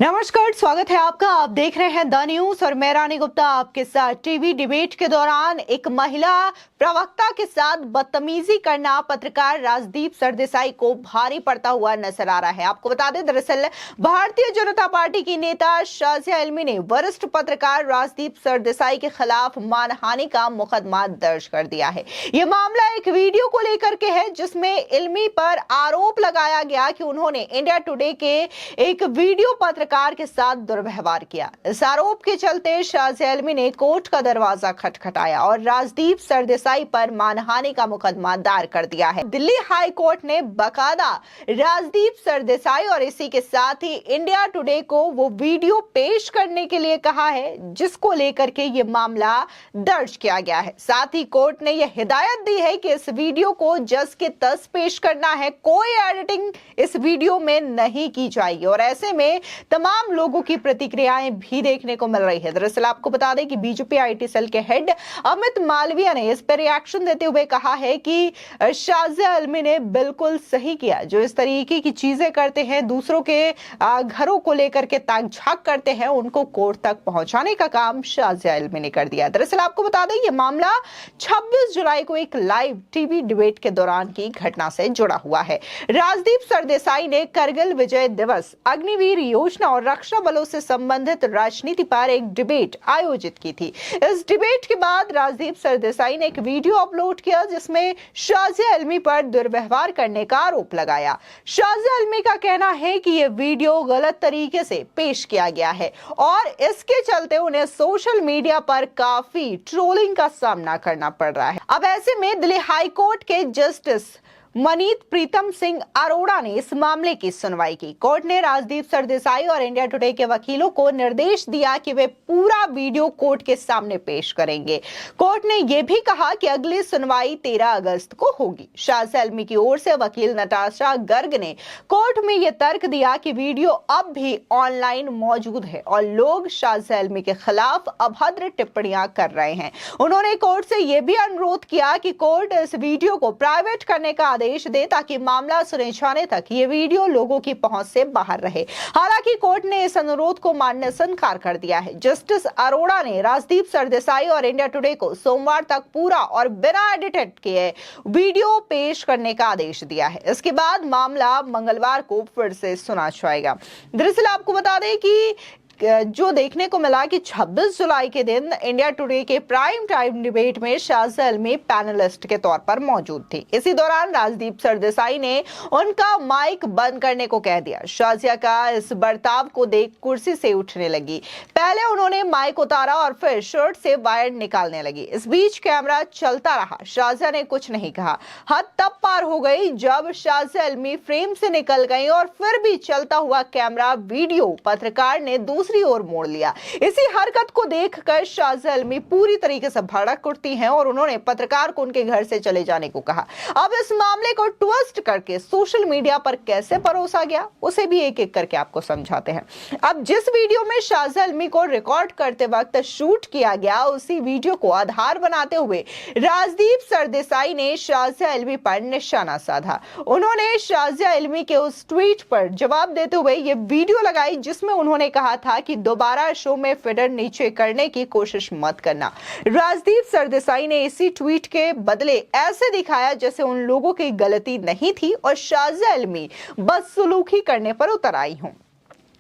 नमस्कार, स्वागत है आपका। आप देख रहे हैं द न्यूज और मैं रानी गुप्ता आपके साथ। टीवी डिबेट के दौरान एक महिला प्रवक्ता के साथ बदतमीजी करना पत्रकार राजदीप सरदेसाई को भारी पड़ता हुआ नजर आ रहा है। आपको बता दें, दरअसल भारतीय जनता पार्टी की नेता शाजिया इल्मी ने वरिष्ठ पत्रकार राजदीप सरदेसाई के खिलाफ मानहानि का मुकदमा दर्ज कर दिया है। यह मामला एक वीडियो को लेकर के है जिसमें इल्मी पर आरोप लगाया गया कि उन्होंने इंडिया टुडे के एक वीडियो पत्रकार के साथ दुर्व्यवहार किया। इस आरोप के चलते शाजिया इल्मी ने कोर्ट का दरवाजा खटखटाया और राजदीप सरदेसाई पर मानहानि का मुकदमा दायर कर दिया है। दिल्ली हाई कोर्ट ने बकायदा राजदीप सरदेसाई और इसी के साथ ही इंडिया टुडे को वो वीडियो पेश करने के लिए कहा है जिसको लेकर के ये मामला दर्ज किया गया है। साथ ही कोर्ट ने यह हिदायत दी है कि इस वीडियो को जज के तस पेश करना है, कोई एडिटिंग इस वीडियो में नहीं की जाएगी। और ऐसे में तमाम लोगों की प्रतिक्रियाएं भी देखने को मिल रही है। दरअसल आपको बता दें कि बीजेपी आईटी सेल के हेड अमित मालवीय ने इस पर रिएक्शन देते हुए कहा है कि शाजिया इल्मी ने बिल्कुल सही किया। जो इस तरीके की चीजें करते हैं, दूसरों के घरों को लेकर के ताक झांक करते हैं, उनको कोर्ट तक पहुंचाने का काम शाजिया इल्मी ने कर दिया। दरअसल आपको बता दें, यह मामला 26 जुलाई को एक लाइव टीवी डिबेट के दौरान की घटना से जुड़ा हुआ है। राजदीप सरदेसाई ने करगिल विजय दिवस, अग्निवीर योजना और रक्षा बलों से संबंधित राजनीति पर एक डिबेट आयोजित की थी। इस डिबेट के बाद राजदीप सरदेसाई ने एक वीडियो अपलोड किया जिसमें शाजिया इल्मी पर दुर्व्यवहार करने का आरोप लगाया। शाजिया इल्मी का कहना है कि यह वीडियो गलत तरीके से पेश किया गया है और इसके चलते उन्हें सोशल मीडिया पर काफी ट्रोलिंग का सामना करना पड़ रहा है। अब ऐसे में दिल्ली हाई कोर्ट के जस्टिस मनीत प्रीतम सिंह अरोड़ा ने इस मामले की सुनवाई की। कोर्ट ने राजदीप सरदेसाई और इंडिया टुडे के वकीलों को निर्देश दिया कि वे पूरा वीडियो कोर्ट के सामने पेश करेंगे। कोर्ट ने यह भी कहा कि अगली सुनवाई 13 अगस्त को होगी। शाजिया इल्मी की ओर से वकील नताशा गर्ग ने कोर्ट में यह तर्क दिया कि वीडियो अब भी ऑनलाइन मौजूद है और लोग शाजिया इल्मी के खिलाफ अभद्र टिप्पणियां कर रहे हैं। उन्होंने कोर्ट से यह भी अनुरोध किया कि कोर्ट इस वीडियो को प्राइवेट करने का आदेश दे ताकि मामला सुने जाने तक ये वीडियो लोगों की पहुंच से बाहर रहे। हालांकि कोर्ट ने इस अनुरोध को मानने से इनकार कर दिया है। जस्टिस अरोड़ा ने राजदीप सरदेसाई और इंडिया टुडे को सोमवार तक पूरा और बिना एडिटेड किए वीडियो पेश करने का आदेश दिया है। इसके बाद मामला मंगलवार को फिर से सुना जाएगा। दरअसल आपको बता दें कि जो देखने को मिला कि 26 जुलाई के दिन इंडिया टुडे के प्राइम टाइम डिबेट में शाजिया इल्मी पैनलिस्ट के तौर पर मौजूद थी। इसी दौरान राजदीप सरदेसाई ने उनका माइक बंद करने को कह दिया। शाजिया का इस बर्ताव को देख कुर्सी से उठने लगी। पहले उन्होंने माइक उतारा और फिर शर्ट से वायर निकालने लगी। इस बीच कैमरा चलता रहा। शाजिया ने कुछ नहीं कहा। हद तब पार हो गई जब शाजिया इल्मी फ्रेम से निकल गई और फिर भी चलता हुआ कैमरा वीडियो पत्रकार ने दूसरी ओर मोड़ लिया। इसी हरकत को देखकर शाजिया इल्मी पूरी तरीके से भड़क उठती हैं और उन्होंने पत्रकार को उनके घर से चले जाने को कहा। अब इस मामले को ट्विस्ट करके सोशल मीडिया पर कैसे परोसा गया उसे भी एक एक करके आपको समझाते हैं। अब जिस वीडियो में शाजिया इल्मी को रिकॉर्ड करते वक्त शूट किया गया, उसी वीडियो को आधार बनाते हुए राजदीप सरदेसाई ने शाजिया इल्मी पर निशाना साधा। उन्होंने शाजिया इल्मी के उस ट्वीट पर जवाब देते हुए ये वीडियो लगाई जिसमें उन्होंने कहा था कि दोबारा शो में फिडर नीचे करने की कोशिश मत करना। राजदीप सरदेसाई ने इसी ट्वीट के बदले ऐसे दिखाया जैसे उन लोगों की गलती नहीं थी और शाजिया इल्मी बदसलूकी करने पर उतर आई हूं।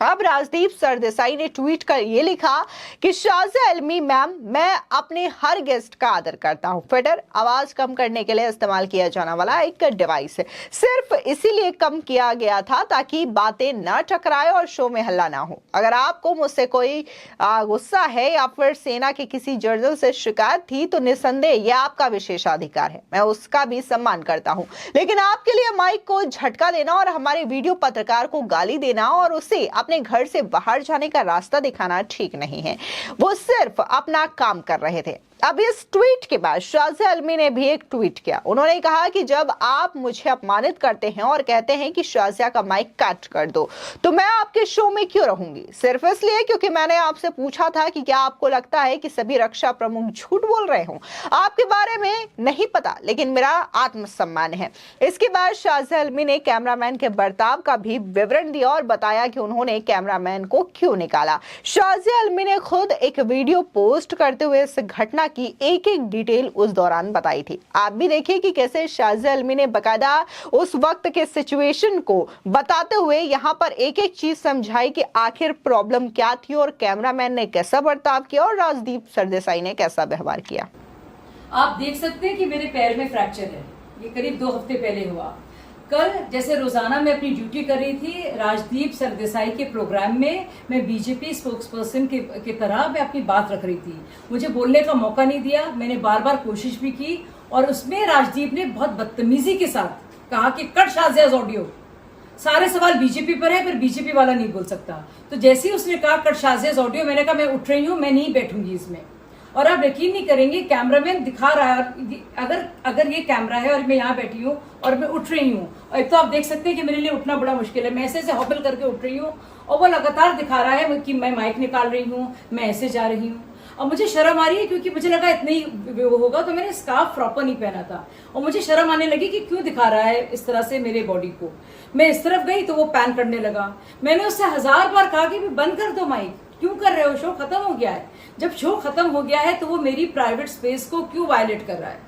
अब राजदीप सरदेसाई ने ट्वीट कर ये लिखा कि शाजिया इल्मी मैम, मैं अपने हर गेस्ट का आदर करता हूं। फिडर आवाज कम करने के लिए इस्तेमाल किया जाने वाला एक डिवाइस है। सिर्फ इसीलिए कम किया गया था ताकि बातें न टकराए और शो में हल्ला ना हो। अगर आपको मुझसे कोई गुस्सा है या फिर सेना के किसी जर्नल से शिकायत थी तो निसंदेह यह आपका विशेषाधिकार है, मैं उसका भी सम्मान करता हूं। लेकिन आपके लिए माइक को झटका देना और हमारे वीडियो पत्रकार को गाली देना और उसे अपने घर से बाहर जाने का रास्ता दिखाना ठीक नहीं है। वो सिर्फ अपना काम कर रहे थे। अब इस ट्वीट के बाद शाज़िया आलमी ने भी एक ट्वीट किया। उन्होंने कहा कि जब आप मुझे अपमानित करते हैं और कहते हैं कि शाज़िया का माइक कट कर दो, तो मैं आपके शो में क्यों रहूंगी? सिर्फ इसलिए क्योंकि मैंने आपसे पूछा था कि क्या आपको लगता है कि सभी रक्षा प्रमुख झूठ बोल रहे हों? आपके बारे में नहीं पता, लेकिन मेरा आत्मसम्मान है। इसके बाद शाज़िया आलमी ने कैमरामैन के बर्ताव का भी विवरण दिया और बताया कि उन्होंने कैमरामैन को क्यों निकाला। शाज़िया आलमी ने खुद एक वीडियो पोस्ट करते हुए इस घटना की एक एक डिटेल उस दौरान बताई थी। आप भी देखिए कि कैसे शाज़िया आलमी ने बकायदा उस वक्त के सिचुएशन को बताते हुए यहाँ पर एक एक चीज समझाई कि आखिर प्रॉब्लम क्या थी और कैमरामैन ने कैसा बर्ताव किया और राजदीप सरदेसाई ने कैसा व्यवहार किया। आप देख सकते हैं कि मेरे पैर में फ्रैक्चर है। ये करीब 2 हफ्ते पहले हुआ। कल जैसे रोजाना मैं अपनी ड्यूटी कर रही थी, राजदीप सरदेसाई के प्रोग्राम में मैं बीजेपी स्पोक्सपर्सन के तरह मैं अपनी बात रख रही थी। मुझे बोलने का मौका नहीं दिया। मैंने बार बार कोशिश भी की और उसमें राजदीप ने बहुत बदतमीजी के साथ कहा कि कट शाज़ियाज़ ऑडियो, सारे सवाल बीजेपी पर है, फिर बीजेपी वाला नहीं बोल सकता। तो जैसे ही उसने कहा कट शाज़ियाज़ ऑडियो, मैंने कहा मैं उठ रही हूँ, मैं नहीं बैठूंगी इसमें। और आप यकीन नहीं करेंगे, कैमरामैन दिखा रहा है, अगर ये कैमरा है और मैं यहाँ बैठी हूँ और मैं उठ रही हूँ, और एक तो आप देख सकते हैं कि मेरे लिए उठना बड़ा मुश्किल है, मैं ऐसे हॉबल करके उठ रही हूँ और वो लगातार दिखा रहा है कि मैं माइक निकाल रही हूँ, मैं ऐसे जा रही हूँ। और मुझे शर्म आ रही है क्योंकि मुझे लगा इतना ही वो होगा, तो मैंने स्कार्फ प्रॉपर नहीं पहना था और मुझे शर्म आने लगी कि क्यों दिखा रहा है इस तरह से मेरे बॉडी को। मैं इस तरफ गई तो वो पैन करने लगा। मैंने उससे 1000 बार कहा कि बंद कर दो माइक, क्यों कर रहे हो, शो खत्म हो गया है। जब शो खत्म हो गया है तो वो मेरी प्राइवेट स्पेस को क्यों वायलेट कर रहा है?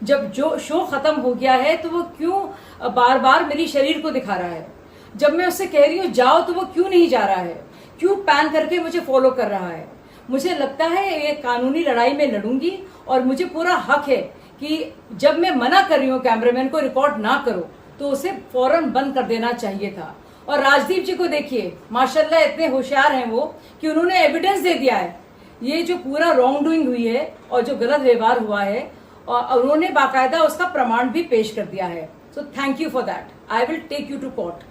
जब जो शो खत्म हो गया है तो वो क्यों बार बार मेरी शरीर को दिखा रहा है? जब मैं उससे कह रही हूँ जाओ तो वो क्यों नहीं जा रहा है? क्यों पैन करके मुझे फॉलो कर रहा है? मुझे लगता है ये कानूनी लड़ाई में लड़ूंगी और मुझे पूरा हक है कि जब मैं मना कर रही हूँ कैमरामैन को रिकॉर्ड ना करो तो उसे फौरन बंद कर देना चाहिए था। और राजदीप जी को देखिए, माशाल्लाह इतने होशियार हैं वो कि उन्होंने एविडेंस दे दिया है ये जो पूरा रॉन्ग डूइंग हुई है और जो गलत व्यवहार हुआ है, और उन्होंने बाकायदा उसका प्रमाण भी पेश कर दिया है। So thank you for that. I will take you to court.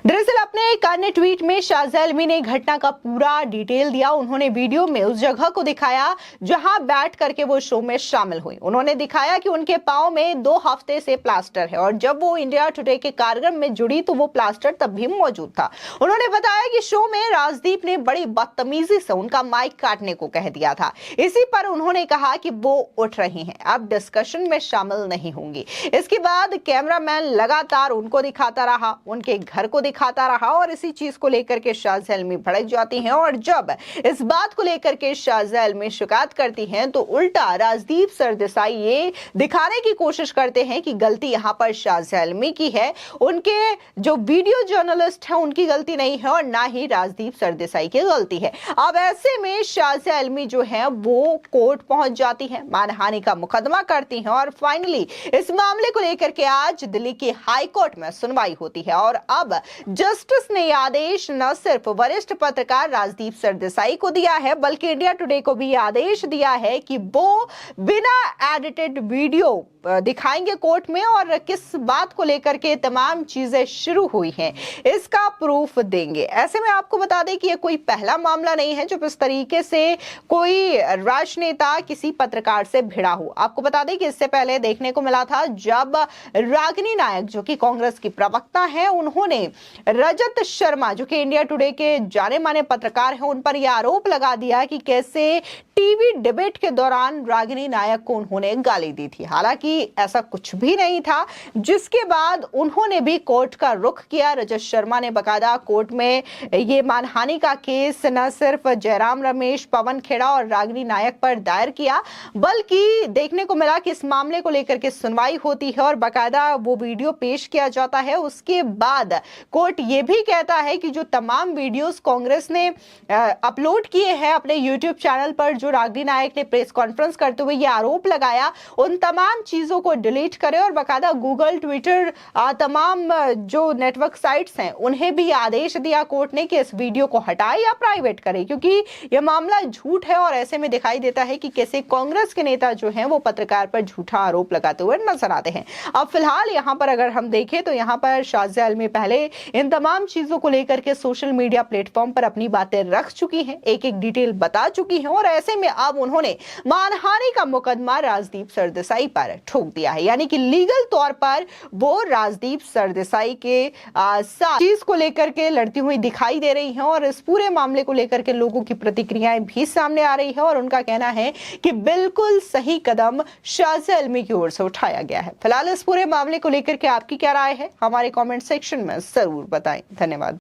दरअसल अपने एक अन्य ट्वीट में शाज़िया आलमी ने घटना का पूरा डिटेल दिया। उन्होंने वीडियो में उस जगह को दिखाया जहां बैठ करके वो शो में शामिल हुई। उन्होंने दिखाया कि उनके पांव में 2 हफ्ते से प्लास्टर है और जब वो इंडिया टुडे के कार्यक्रम में जुड़ी तो वो प्लास्टर तब भी मौजूद था। उन्होंने बताया कि शो में राजदीप ने बड़ी बदतमीजी से उनका माइक काटने को कह दिया था। इसी पर उन्होंने कहा कि वो उठ रही हैं, अब डिस्कशन में शामिल नहीं होंगी। इसके बाद कैमरामैन लगातार उनको दिखाता रहा, उनके घर को दिखाता रहा और इसी चीज को लेकर के शाज़िया आलमी भड़क जाती हैं और जब इस बात को लेकर के शाज़िया आलमी शिकायत करती हैं तो उल्टा राजदीप सरदेसाई ये दिखाने की कोशिश करते हैं कि गलती यहाँ पर शाज़िया आलमी की है, उनके जो वीडियो जर्नलिस्ट हैं उनकी गलती नहीं है और ना ही राजदीप सरदेसाई की गलती है। अब ऐसे में शाज़िया आलमी जो है वो कोर्ट पहुंच जाती है, मानहानि का मुकदमा करती हैं और फाइनली इस मामले को लेकर के आज दिल्ली की हाई कोर्ट में सुनवाई होती है। और अब जस्टिस ने आदेश न सिर्फ वरिष्ठ पत्रकार राजदीप सरदेसाई को दिया है बल्कि इंडिया टुडे को भी आदेश दिया है कि वो बिना एडिटेड वीडियो दिखाएंगे कोर्ट में और किस बात को लेकर के तमाम चीजें शुरू हुई हैं इसका प्रूफ देंगे। ऐसे में आपको बता दें कि ये कोई पहला मामला नहीं है जब इस तरीके से कोई राजनेता किसी पत्रकार से भिड़ा हो। आपको बता दें कि इससे पहले देखने को मिला था जब रागिनी नायक जो कि कांग्रेस की प्रवक्ता है, उन्होंने रजत शर्मा जो कि इंडिया टुडे के जाने माने पत्रकार हैं उन पर यह आरोप लगा दिया कि कैसे टीवी डिबेट के दौरान रागिनी नायक को उन्होंने गाली दी थी। हालांकि ऐसा कुछ भी नहीं था, जिसके बाद उन्होंने भी कोर्ट का रुख किया। रजत शर्मा ने बकायदा कोर्ट में ये मानहानि का केस न सिर्फ जयराम रमेश, पवन खेड़ा और रागिनी नायक पर दायर किया बल्कि देखने को मिला कि इस मामले को लेकर के सुनवाई होती है और बकायदा वो वीडियो पेश किया जाता है। उसके बाद कोर्ट ये भी कहता है कि जो तमाम वीडियोस कांग्रेस ने अपलोड किए हैं अपने यूट्यूब चैनल पर, जो रागिनी नायक ने प्रेस कॉन्फ्रेंस करते हुए ये आरोप लगाया, उन तमाम चीजों को डिलीट करें और बकायदा गूगल, ट्विटर, तमाम जो नेटवर्क साइट्स हैं उन्हें भी आदेश दिया कोर्ट ने कि इस वीडियो को हटाएं या प्राइवेट करें, क्योंकि यह मामला झूठ है। और ऐसे में दिखाई देता है कि कैसे कांग्रेस के नेता जो हैं वो पत्रकार पर झूठा आरोप लगाते हुए नजर आते हैं। अब फिलहाल यहाँ पर अगर हम देखें तो यहाँ पर शाज़िया आलमी पहले इन तमाम चीजों को लेकर के सोशल मीडिया प्लेटफॉर्म पर अपनी बातें रख चुकी हैं, एक एक डिटेल बता चुकी हैं और ऐसे में अब उन्होंने मानहानि का मुकदमा राजदीप सरदेसाई पर ठोक दिया है। यानी कि लीगल तौर पर वो राजदीप सरदेसाई के साथ चीज को लेकर के लड़ती हुई दिखाई दे रही हैं और इस पूरे मामले को लेकर के लोगों की प्रतिक्रियाएं भी सामने आ रही है और उनका कहना है कि बिल्कुल सही कदम शाज़िया इल्मी की ओर से उठाया गया है। फिलहाल इस पूरे मामले को लेकर के आपकी क्या राय है, हमारे कमेंट सेक्शन में जरूर बताएं। धन्यवाद।